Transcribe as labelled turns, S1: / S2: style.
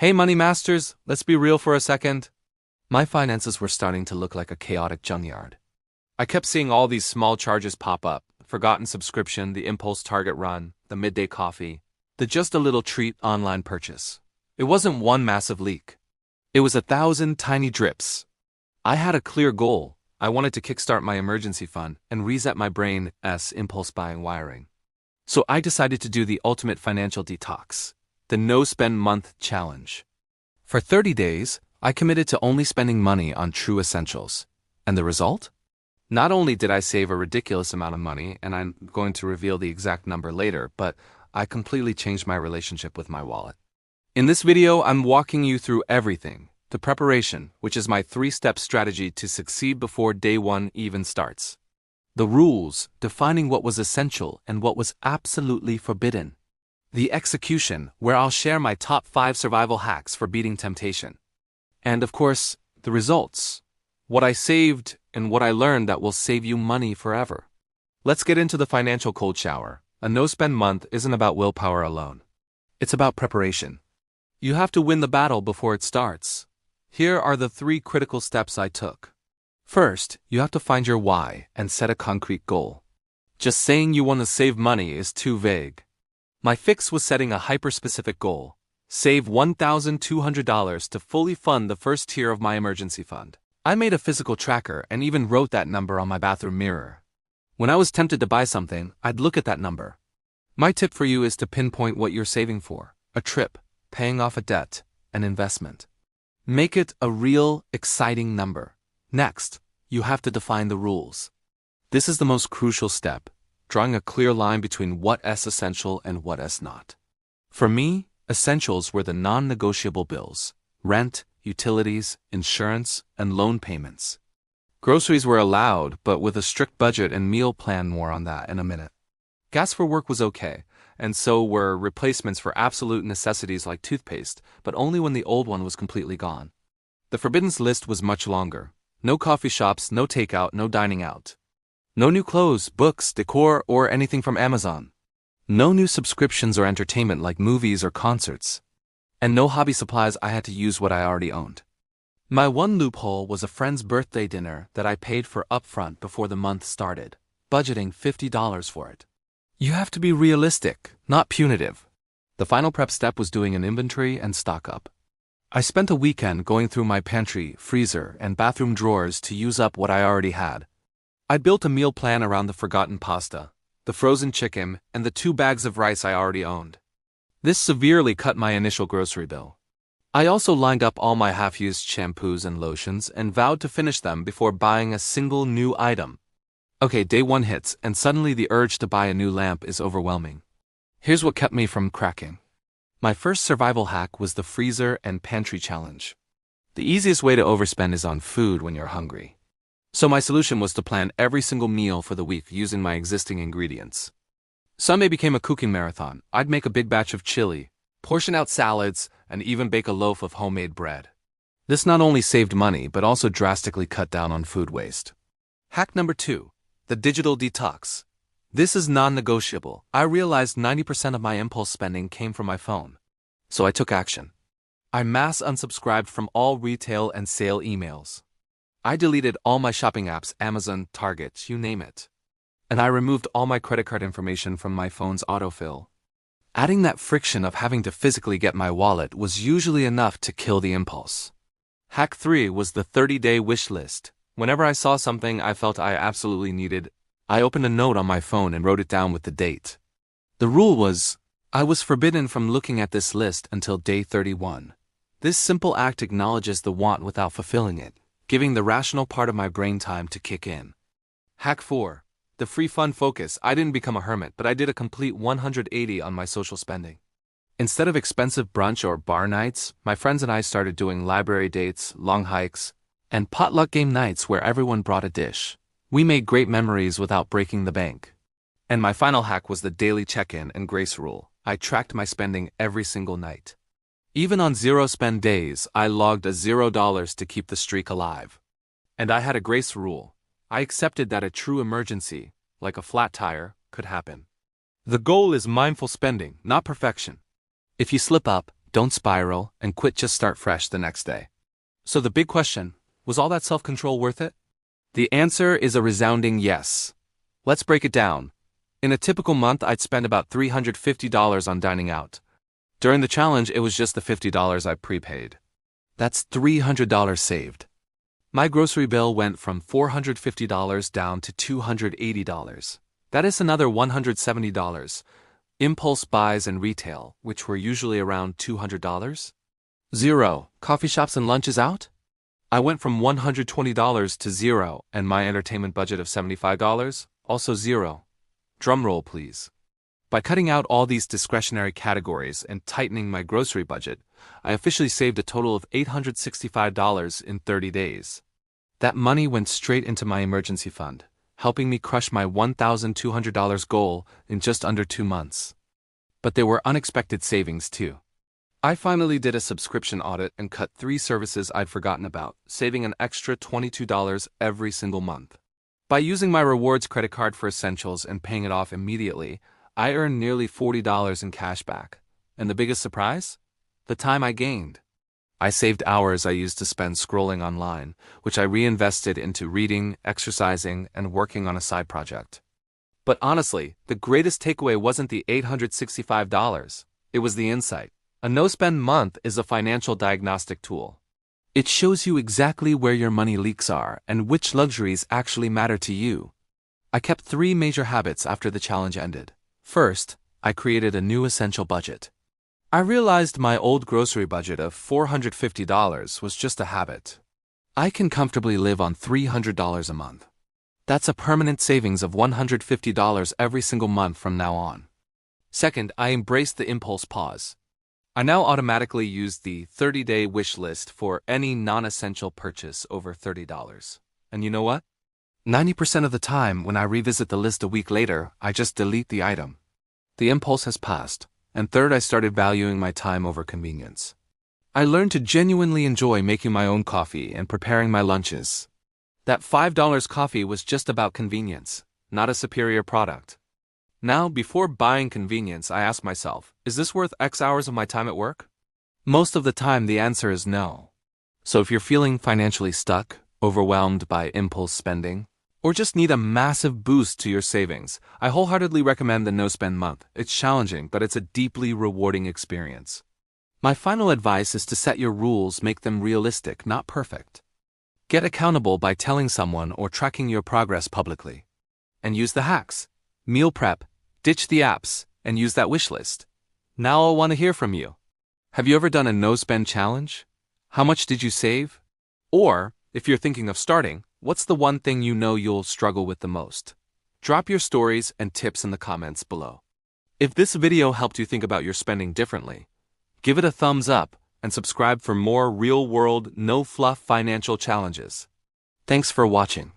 S1: Hey money masters, let's be real for a second. My finances were starting to look like a chaotic junkyard. I kept seeing all these small charges pop up: forgotten subscription, the impulse Target run, the midday coffee, the just a little treat online purchase. It wasn't one massive leak. It was 1,000 tiny drips. I had a clear goal. I wanted to kickstart my emergency fund and reset my brain's impulse buying wiring. So I decided to do the ultimate financial detox, the no-spend month challenge. For 30 days, I committed to only spending money on true essentials. And the result? Not only did I save a ridiculous amount of money, and I'm going to reveal the exact number later, but I completely changed my relationship with my wallet. In this video, I'm walking you through everything: the preparation, which is my 3-step strategy to succeed before day one even starts; the rules, defining what was essential and what was absolutely forbidden; the execution, where I'll share my top 5 survival hacks for beating temptation; and of course, the results, what I saved and what I learned that will save you money forever. Let's get into the financial cold shower. A no-spend month isn't about willpower alone. It's about preparation. You have to win the battle before it starts. Here are the 3 critical steps I took. First, you have to find your why and set a concrete goal. Just saying you want to save money is too vague. My fix was setting a hyper-specific goal: save $1,200 to fully fund the first tier of my emergency fund. I made a physical tracker and even wrote that number on my bathroom mirror. When I was tempted to buy something, I'd look at that number. My tip for you is to pinpoint what you're saving for: a trip, paying off a debt, an investment. Make it a real, exciting number. Next, you have to define the rules. This is the most crucial step: drawing a clear line between what is essential and what is not. For me, essentials were the non-negotiable bills: rent, utilities, insurance, and loan payments. Groceries were allowed, but with a strict budget and meal plan. More on that in a minute. Gas for work was okay, and so were replacements for absolute necessities like toothpaste, but only when the old one was completely gone. The forbidden list was much longer: no coffee shops, no takeout, no dining out. No new clothes, books, decor, or anything from Amazon. No new subscriptions or entertainment like movies or concerts. And no hobby supplies. I had to use what I already owned. My one loophole was a friend's birthday dinner that I paid for upfront before the month started, budgeting $50 for it. You have to be realistic, not punitive. The final prep step was doing an inventory and stock up. I spent a weekend going through my pantry, freezer, and bathroom drawers to use up what I already had. I built a meal plan around the forgotten pasta, the frozen chicken, and the 2 bags of rice I already owned. This severely cut my initial grocery bill. I also lined up all my half-used shampoos and lotions and vowed to finish them before buying a single new item. Okay, day 1 hits, and suddenly the urge to buy a new lamp is overwhelming. Here's what kept me from cracking. My first survival hack was the freezer and pantry challenge. The easiest way to overspend is on food when you're hungry. So my solution was to plan every single meal for the week using my existing ingredients. Sunday became a cooking marathon. I'd make a big batch of chili, portion out salads, and even bake a loaf of homemade bread. This not only saved money, but also drastically cut down on food waste. Hack number 2: the digital detox. This is non-negotiable. I realized 90% of my impulse spending came from my phone. So I took action. I mass unsubscribed from all retail and sale emails. I deleted all my shopping apps: Amazon, Target, you name it. And I removed all my credit card information from my phone's autofill. Adding that friction of having to physically get my wallet was usually enough to kill the impulse. Hack 3 was the 30-day wish list. Whenever I saw something I felt I absolutely needed, I opened a note on my phone and wrote it down with the date. The rule was, I was forbidden from looking at this list until day 31. This simple act acknowledges the want without fulfilling it, giving the rational part of my brain time to kick in. Hack 4. The free fund focus. I didn't become a hermit, but I did a complete 180 on my social spending. Instead of expensive brunch or bar nights, my friends and I started doing library dates, long hikes, and potluck game nights where everyone brought a dish. We made great memories without breaking the bank. And my final hack was the daily check-in and grace rule. I tracked my spending every single night. Even on zero-spend days, I logged a $0 to keep the streak alive. And I had a grace rule. I accepted that a true emergency, like a flat tire, could happen. The goal is mindful spending, not perfection. If you slip up, Don't spiral, and quit, just start fresh the next day. So the big question, was all that self-control worth it? The answer is a resounding yes. Let's break it down. In a typical month, I'd spend about $350 on dining out. During the challenge, it was just the $50 I prepaid. That's $300 saved. My grocery bill went from $450 down to $280. That is another $170. Impulse buys and retail, which were usually around $200. 0. Coffee shops and lunches out? I went from $120 to 0, and my entertainment budget of $75, also 0. Drumroll, please. By cutting out all these discretionary categories and tightening my grocery budget, I officially saved a total of $865 in 30 days. That money went straight into my emergency fund, helping me crush my $1,200 goal in just under 2 months. But there were unexpected savings too. I finally did a subscription audit and cut 3 services I'd forgotten about, saving an extra $22 every single month. By using my rewards credit card for essentials and paying it off immediately, I earned nearly $40 in cash back. And the biggest surprise? The time I gained. I saved hours I used to spend scrolling online, which I reinvested into reading, exercising, and working on a side project. But honestly, the greatest takeaway wasn't the $865, it was the insight. A no-spend month is a financial diagnostic tool. It shows you exactly where your money leaks are and which luxuries actually matter to you. I kept 3 major habits after the challenge ended. First, I created a new essential budget. I realized my old grocery budget of $450 was just a habit. I can comfortably live on $300 a month. That's a permanent savings of $150 every single month from now on. Second, I embraced the impulse pause. I now automatically use the 30-day wish list for any non-essential purchase over $30. And you know what? 90% of the time, when I revisit the list a week later, I just delete the item. The impulse has passed. And third, I started valuing my time over convenience. I learned to genuinely enjoy making my own coffee and preparing my lunches. That $5 coffee was just about convenience, not a superior product. Now, before buying convenience, I ask myself, is this worth X hours of my time at work? Most of the time, the answer is no. So if you're feeling financially stuck, overwhelmed by impulse spending, or just need a massive boost to your savings, I wholeheartedly recommend the no-spend month. It's challenging, but it's a deeply rewarding experience. My final advice is to set your rules, make them realistic, not perfect. Get accountable by telling someone or tracking your progress publicly. And use the hacks. Meal prep, ditch the apps, and use that wish list. Now I want to hear from you. Have you ever done a no-spend challenge? How much did you save? Or, if you're thinking of starting, what's the one thing you know you'll struggle with the most? Drop your stories and tips in the comments below. If this video helped you think about your spending differently, give it a thumbs up and subscribe for more real-world, no-fluff financial challenges. Thanks for watching.